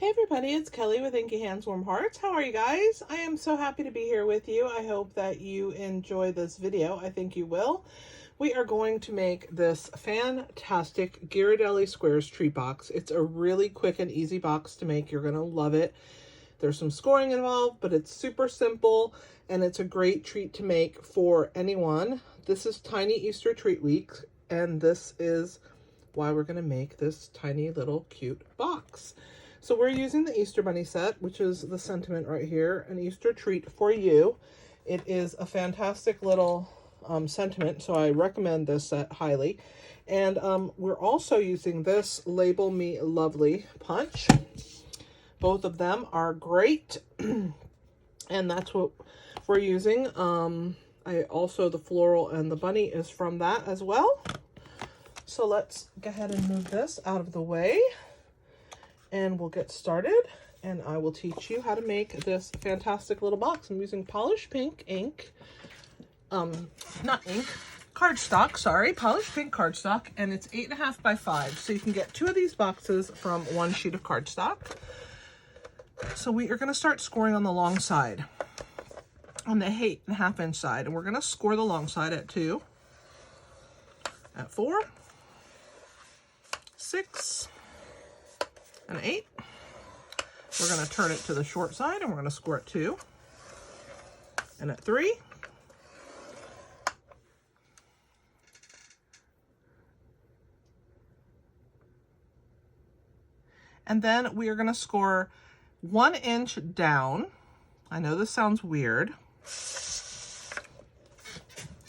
Hey everybody, it's Kelly with Inky Hands Warm Hearts. How are you guys? I am so happy to be here with you. I hope that you enjoy this video. I think you will. We are going to make this fantastic Ghirardelli Squares Treat Box. It's a really quick and easy box to make. You're going to love it. There's some scoring involved, but it's super simple and it's a great treat to make for anyone. This is Tiny Easter Treat Week, and this is why we're going to make this tiny little cute box. So we're using the Easter Bunny set, which is the sentiment right here, an Easter treat for you. It is a fantastic little sentiment, so I recommend this set highly. And we're also using this Label Me Lovely punch. Both of them are great, and that's what we're using. The floral and the bunny is from that as well. So let's go ahead and move this out of the way. And we'll get started, and I will teach you how to make this fantastic little box. I'm using polished pink ink, cardstock, sorry, polished pink cardstock, and it's 8.5 by 5. So you can get 2 of these boxes from 1 sheet of cardstock. So we are going to start scoring on the long side, on the 8.5 inch side, and we're going to score the long side at 2, at 4, 6, and 8. We're going to turn it to the short side and we're going to score at 2 and at 3 and then we are going to score 1 inch down. I know this sounds weird,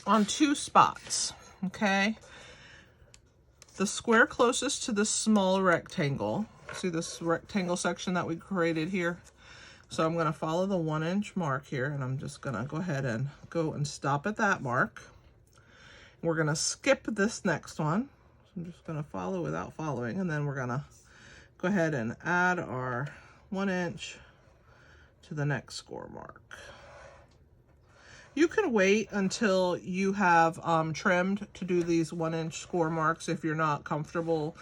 on 2 spots. Okay, the square closest to the small rectangle. See this rectangle section that we created here? So I'm going to follow the 1 inch mark here, and I'm just going to go ahead and go and stop at that mark. We're going to skip this next one. So I'm just going to follow without following, and then we're going to go ahead and add our 1 inch to the next score mark. You can wait until you have trimmed to do these 1 inch score marks if you're not comfortable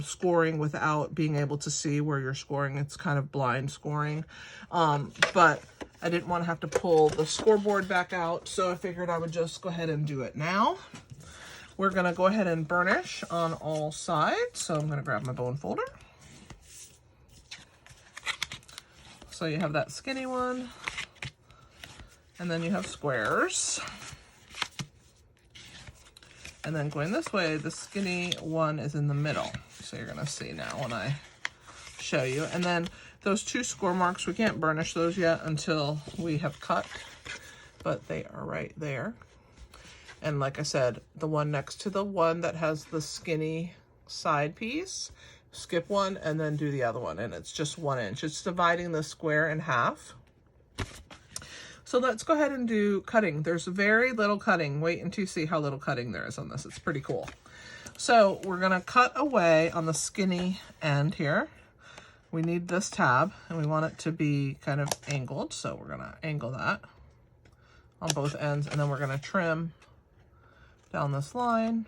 scoring without being able to see where you're scoring. It's kind of blind scoring, but I didn't want to have to pull the scoreboard back out, so I figured I would just go ahead and do it now. We're going to go ahead and burnish on all sides, so I'm going to grab my bone folder. So you have that skinny one, and then you have squares. And then going this way, the skinny one is in the middle. So you're going to see now when I show you. And then those 2 score marks, we can't burnish those yet until we have cut, but they are right there. And like I said, the one next to the one that has the skinny side piece, skip one and then do the other one. And it's just 1 inch. It's dividing the square in half. So let's go ahead and do cutting. There's very little cutting. Wait until you see how little cutting there is on this. It's pretty cool. So we're gonna cut away on the skinny end here. We need this tab and we want it to be kind of angled. So we're gonna angle that on both ends, and then we're gonna trim down this line,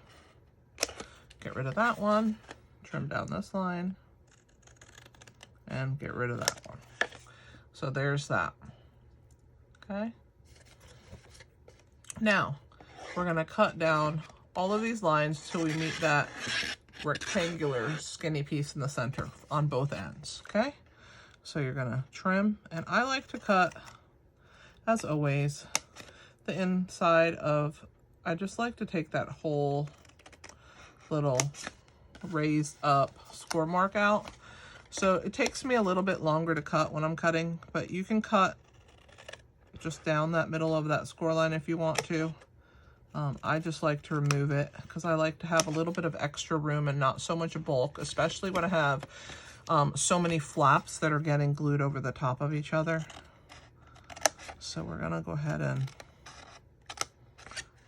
get rid of that one, trim down this line, and get rid of that one. So there's that. Okay. Now we're going to cut down all of these lines till we meet that rectangular skinny piece in the center on both ends. Okay. So you're going to trim, and I like to cut, as always, the inside of, I just like to take that whole little raised up score mark out. So it takes me a little bit longer to cut when I'm cutting, but you can cut just down that middle of that score line if you want to. I just like to remove it because I like to have a little bit of extra room and not so much bulk, especially when I have so many flaps that are getting glued over the top of each other. So we're gonna go ahead and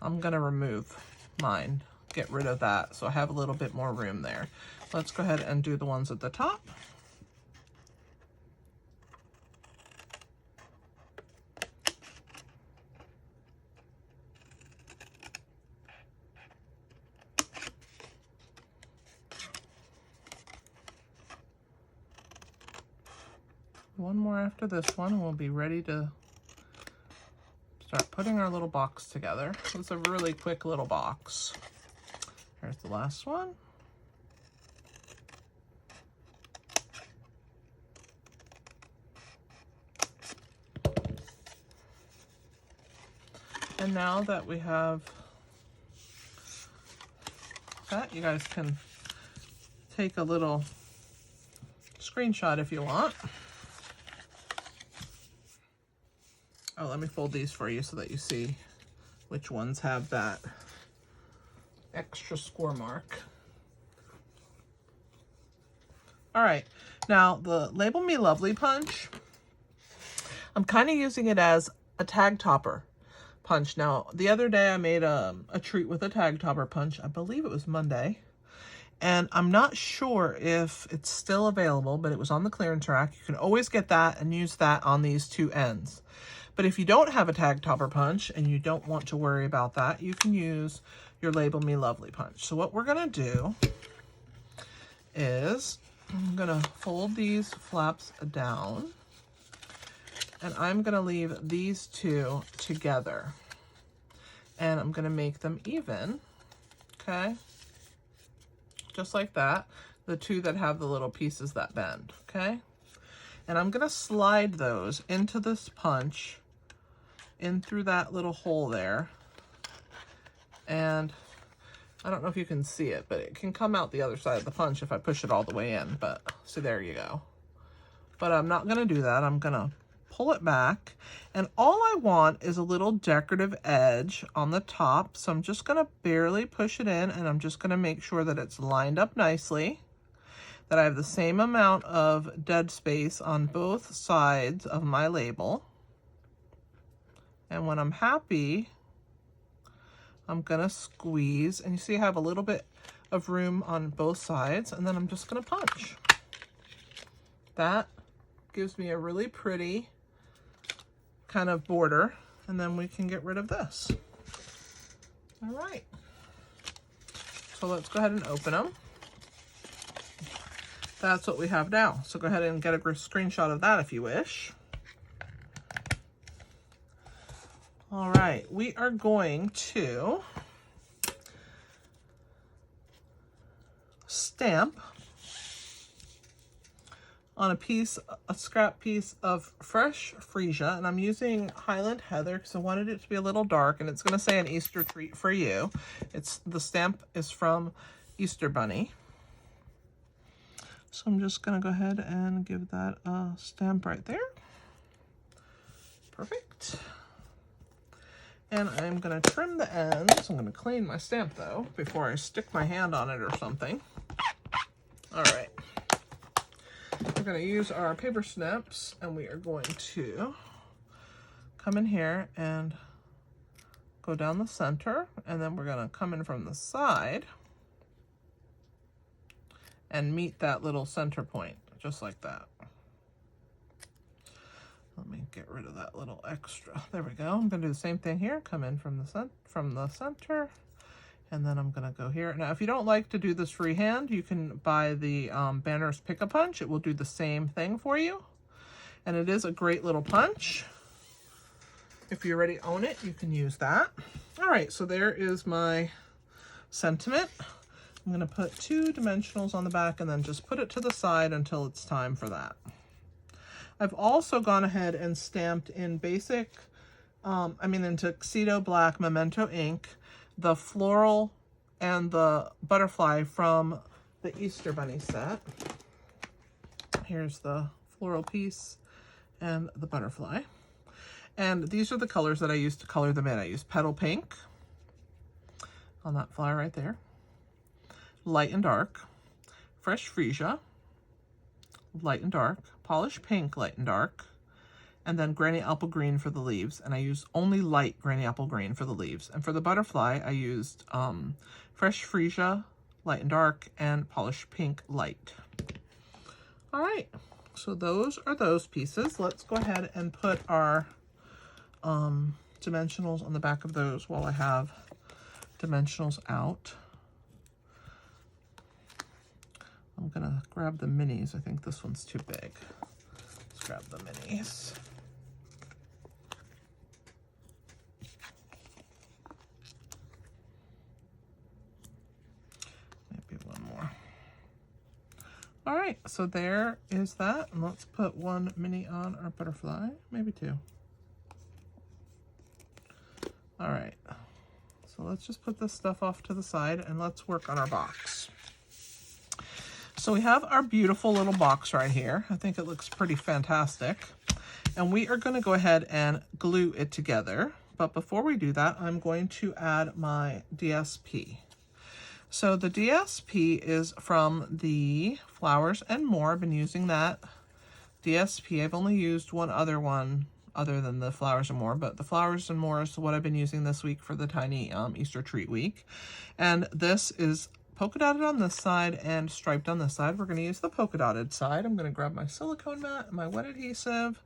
I'm gonna remove mine, get rid of that, so I have a little bit more room there. Let's go ahead and do the ones at the top. one more after this one, and we'll be ready to start putting our little box together. It's a really quick little box. Here's the last one. And now that we have that, you guys can take a little screenshot if you want. Oh, let me fold these for you so that you see which ones have that extra score mark. All right, now the Label Me Lovely punch, I'm kind of using it as a tag topper punch. Now, the other day I made a treat with a tag topper punch. I believe it was Monday. And I'm not sure if it's still available, but it was on the clearance rack. You can always get that and use that on these two ends. But if you don't have a tag topper punch and you don't want to worry about that, you can use your Label Me Lovely punch. So what we're gonna do is I'm gonna fold these flaps down, and I'm gonna leave these two together. And I'm gonna make them even, okay? Just like that, the two that have the little pieces that bend, okay? And I'm gonna slide those into this punch, in through that little hole there. And I don't know if you can see it, but it can come out the other side of the punch if I push it all the way in, but see, there you go. But I'm not gonna do that. I'm gonna pull it back, and all I want is a little decorative edge on the top. So I'm just gonna barely push it in, and I'm just gonna make sure that it's lined up nicely, that I have the same amount of dead space on both sides of my label. And when I'm happy, I'm gonna squeeze, and you see I have a little bit of room on both sides, and then I'm just gonna punch. That gives me a really pretty kind of border, and then we can get rid of this. All right, so let's go ahead and open them. That's what we have now. So go ahead and get a screenshot of that if you wish. All right, we are going to stamp on a scrap piece of fresh freesia, and I'm using Highland Heather because I wanted it to be a little dark, and it's going to say an Easter treat for you. The stamp is from Easter Bunny. So I'm just going to go ahead and give that a stamp right there. Perfect. And I'm going to trim the ends. I'm going to clean my stamp though before I stick my hand on it or something. All right. We're going to use our paper snips, and we are going to come in here and go down the center, and then we're going to come in from the side and meet that little center point, just like that. Let me get rid of that little extra. There we go. I'm going to do the same thing here. Come in from the center, and then I'm going to go here. Now, if you don't like to do this freehand, you can buy the Banner's Pick-a-Punch. It will do the same thing for you. And it is a great little punch. If you already own it, you can use that. All right, so there is my sentiment. I'm going to put 2 dimensionals on the back and then just put it to the side until it's time for that. I've also gone ahead and stamped in basic, in Tuxedo Black Memento ink, the floral and the butterfly from the Easter Bunny set. Here's the floral piece and the butterfly. And these are the colors that I used to color them in. I used Petal Pink on that flower right there, Light and Dark, Fresh Freesia, Light and Dark, Polished Pink, Light and Dark, and then Granny Apple Green for the leaves. And I used only light Granny Apple Green for the leaves. And for the butterfly, I used Fresh Freesia, Light and Dark, and Polished Pink, Light. All right, so those are those pieces. Let's go ahead and put our dimensionals on the back of those while I have dimensionals out. I'm gonna grab the minis. I think this one's too big. Let's grab the minis. Maybe one more. All right, so there is that. And let's put one mini on our butterfly, maybe two. All right, so let's just put this stuff off to the side and let's work on our box. So we have our beautiful little box right here. I think it looks pretty fantastic. And we are going to go ahead and glue it together. But before we do that, I'm going to add my DSP. So the DSP is from the Flowers and More. I've been using that DSP. I've only used one other one other than the Flowers and More, but the Flowers and More is what I've been using this week for the tiny Easter treat week. And this is polka dotted on this side and striped on this side. We're going to use the polka dotted side. I'm going to grab my silicone mat and my wet adhesive.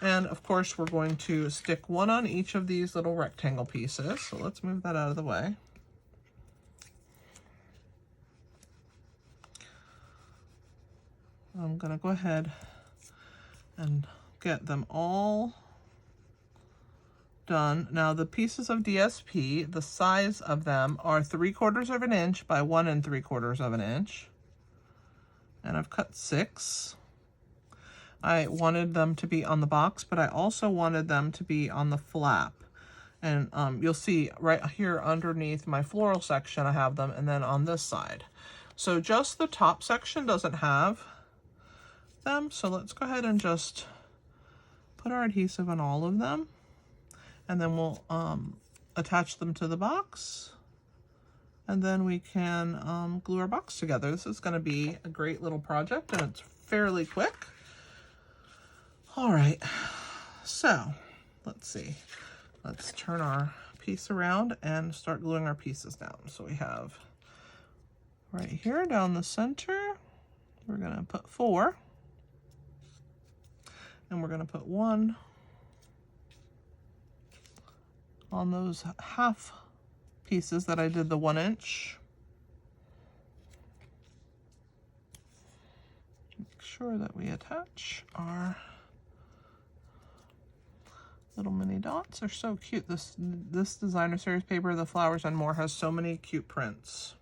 And of course, we're going to stick one on each of these little rectangle pieces. So let's move that out of the way. I'm going to go ahead and get them all done. Now the pieces of DSP, the size of them are 3/4 of an inch by 1 3/4 of an inch. And I've cut 6. I wanted them to be on the box, but I also wanted them to be on the flap. And you'll see right here underneath my floral section, I have them, and then on this side. So just the top section doesn't have them. So let's go ahead and just put our adhesive on all of them. And then we'll attach them to the box. And then we can glue our box together. This is going to be a great little project, and it's fairly quick. All right, so let's see. Let's turn our piece around and start gluing our pieces down. So we have right here down the center, we're going to put 4. And we're going to put 1 on those half pieces that I did the 1 inch. Make sure that we attach our little mini dots. They're so cute. This designer series paper, the Flowers and More, has so many cute prints.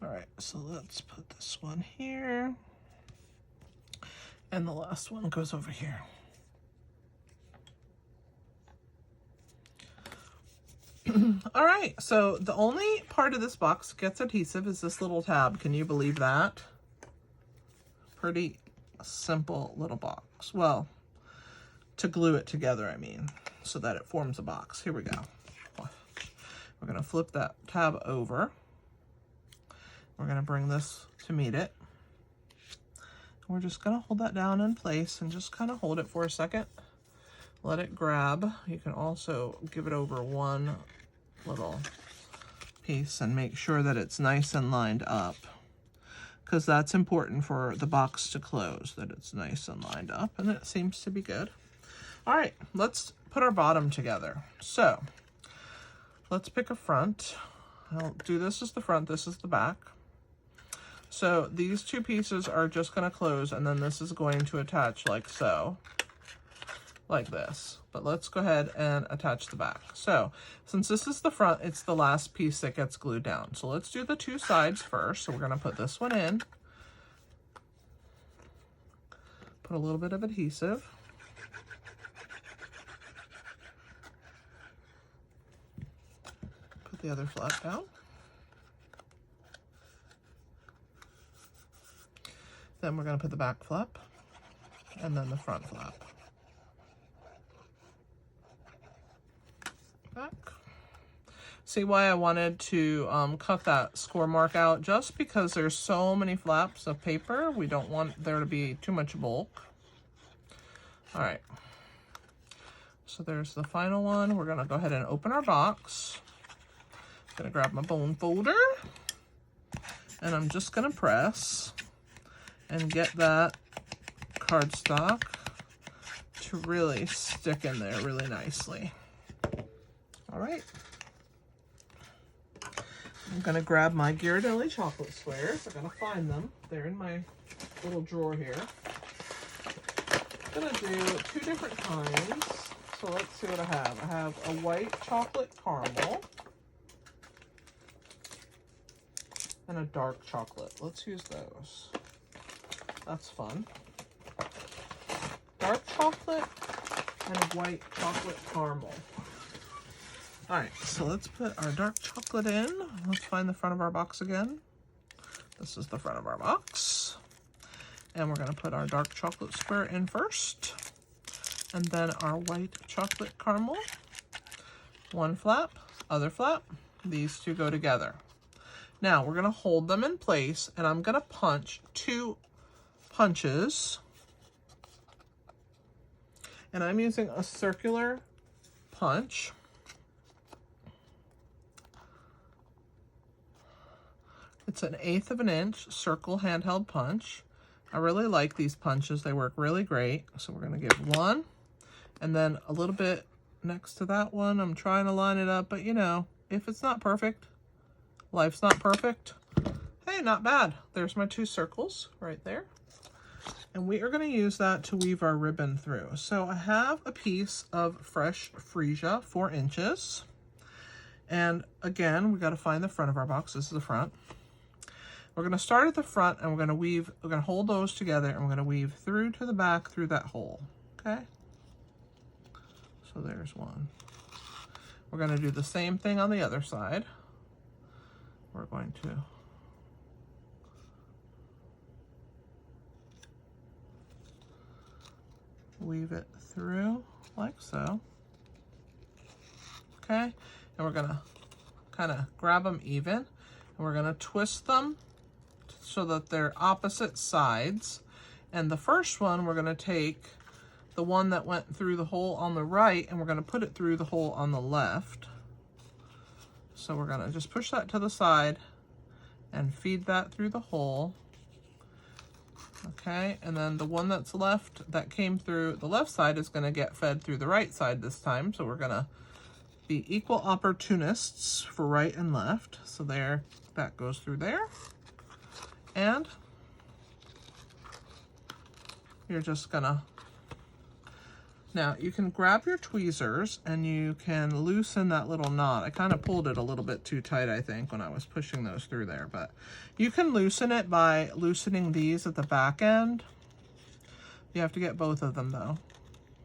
All right, so let's put this one here. And the last one goes over here. All right, so the only part of this box that gets adhesive is this little tab. Can you believe that? Pretty simple little box. Well, to glue it together, I mean, so that it forms a box. Here we go. We're going to flip that tab over. We're going to bring this to meet it. We're just going to hold that down in place and just kind of hold it for a second. Let it grab. You can also give it over one little piece and make sure that it's nice and lined up, because that's important for the box to close, that it's nice and lined up, and it seems to be good. All right, let's put our bottom together. So let's pick a front. I'll do this as the front, this is the back. So these two pieces are just going to close, and then this is going to attach like so, like this. But let's go ahead and attach the back. So since this is the front, it's the last piece that gets glued down. So let's do the two sides first. So we're going to put this one in, put a little bit of adhesive, put the other flap down. Then we're going to put the back flap and then the front flap. Back. See why I wanted to cut that score mark out? Just because there's so many flaps of paper, we don't want there to be too much bulk. All right. So there's the final one. We're going to go ahead and open our box. I'm going to grab my bone folder, and I'm just going to press and get that cardstock to really stick in there really nicely. All right. I'm gonna grab my Ghirardelli chocolate squares. I gotta find them. They're in my little drawer here. gonna do two different kinds. So let's see what I have. I have a white chocolate caramel and a dark chocolate. Let's use those. That's fun. Dark chocolate and a white chocolate caramel. All right, so let's put our dark chocolate in. Let's find the front of our box again. This is the front of our box. And we're gonna put our dark chocolate square in first. And then our white chocolate caramel. One flap, other flap. These two go together. Now we're gonna hold them in place, and I'm gonna punch 2 punches. And I'm using a circular punch. It's an 1/8 of an inch circle handheld punch. I really like these punches. They work really great. So we're gonna give 1, and then a little bit next to that one. I'm trying to line it up, but you know, if it's not perfect, life's not perfect. Hey, not bad. There's my 2 circles right there. And we are going to use that to weave our ribbon through. So I have a piece of fresh freesia, 4 inches. And again, we got to find the front of our box. This is the front. We're going to start at the front, and we're going to hold those together, and we're going to weave through to the back through that hole. Okay? So there's one. We're going to do the same thing on the other side. We're going to weave it through like so. Okay, and we're gonna kind of grab them even, and we're gonna twist them so that they're opposite sides. And the first one, we're gonna take the one that went through the hole on the right, and we're gonna put it through the hole on the left. So we're gonna just push that to the side and feed that through the hole. Okay, and then the one that's left that came through the left side is gonna get fed through the right side this time. So we're gonna be equal opportunists for right and left. So there, that goes through there. And you're just gonna, now you can grab your tweezers and you can loosen that little knot. I kind of pulled it a little bit too tight, I think, when I was pushing those through there, but you can loosen it by loosening these at the back end. You have to get both of them though,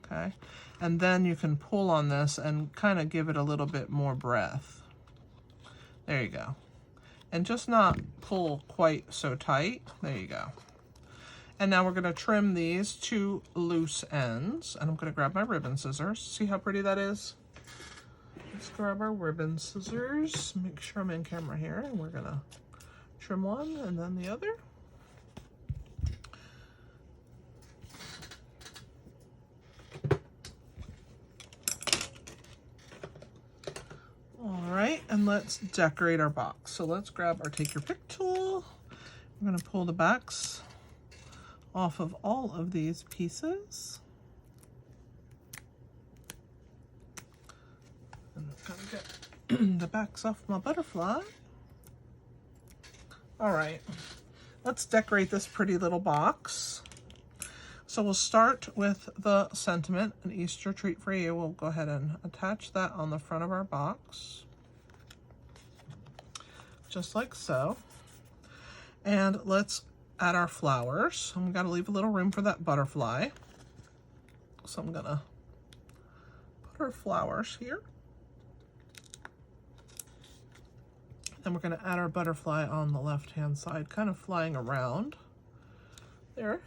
okay? And then you can pull on this and kind of give it a little bit more breath. There you go. And just not pull quite so tight. There you go. And now we're going to trim these 2 loose ends. And I'm going to grab my ribbon scissors. See how pretty that is? Let's grab our ribbon scissors. Make sure I'm in camera here. And we're going to trim one and then the other. All right, and let's decorate our box. So let's grab our take your pick tool. I'm going to pull the backs off of all of these pieces. And I'm going to get the backs off my butterfly. All right, let's decorate this pretty little box. So we'll start with the sentiment, an Easter treat for you. We'll go ahead and attach that on the front of our box, just like so. And let's add our flowers. And we got to leave a little room for that butterfly. So I'm gonna put our flowers here. Then we're gonna add our butterfly on the left-hand side, kind of flying around. There.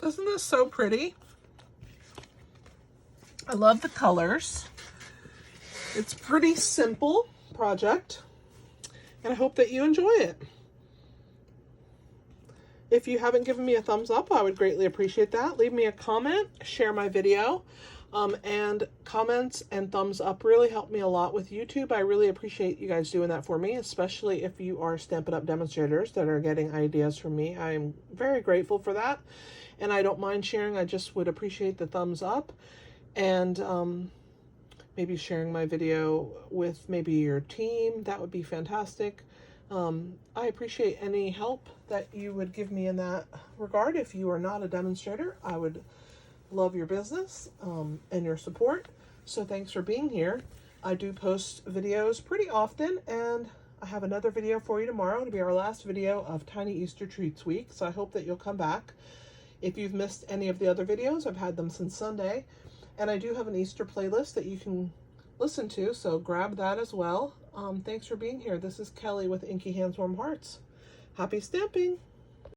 Isn't this so pretty? I love the colors. It's a pretty simple project, and I hope that you enjoy it. If you haven't given me a thumbs up, I would greatly appreciate that. Leave me a comment, share my video, and comments and thumbs up really help me a lot with YouTube. I really appreciate you guys doing that for me, especially if you are Stampin' Up! Demonstrators that are getting ideas from me. I'm very grateful for that. And I don't mind sharing. I just would appreciate the thumbs up, and maybe sharing my video with maybe your team. That would be fantastic. I appreciate any help that you would give me in that regard. If you are not a demonstrator, I would love your business and your support. So thanks for being here. I do post videos pretty often, and I have another video for you tomorrow. It'll be our last video of Tiny Easter Treats Week, so I hope that you'll come back. If you've missed any of the other videos, I've had them since Sunday, and I do have an Easter playlist that you can listen to, so grab that as well. Thanks for being here. This is Kelly with Inky Hands Warm Hearts. Happy stamping!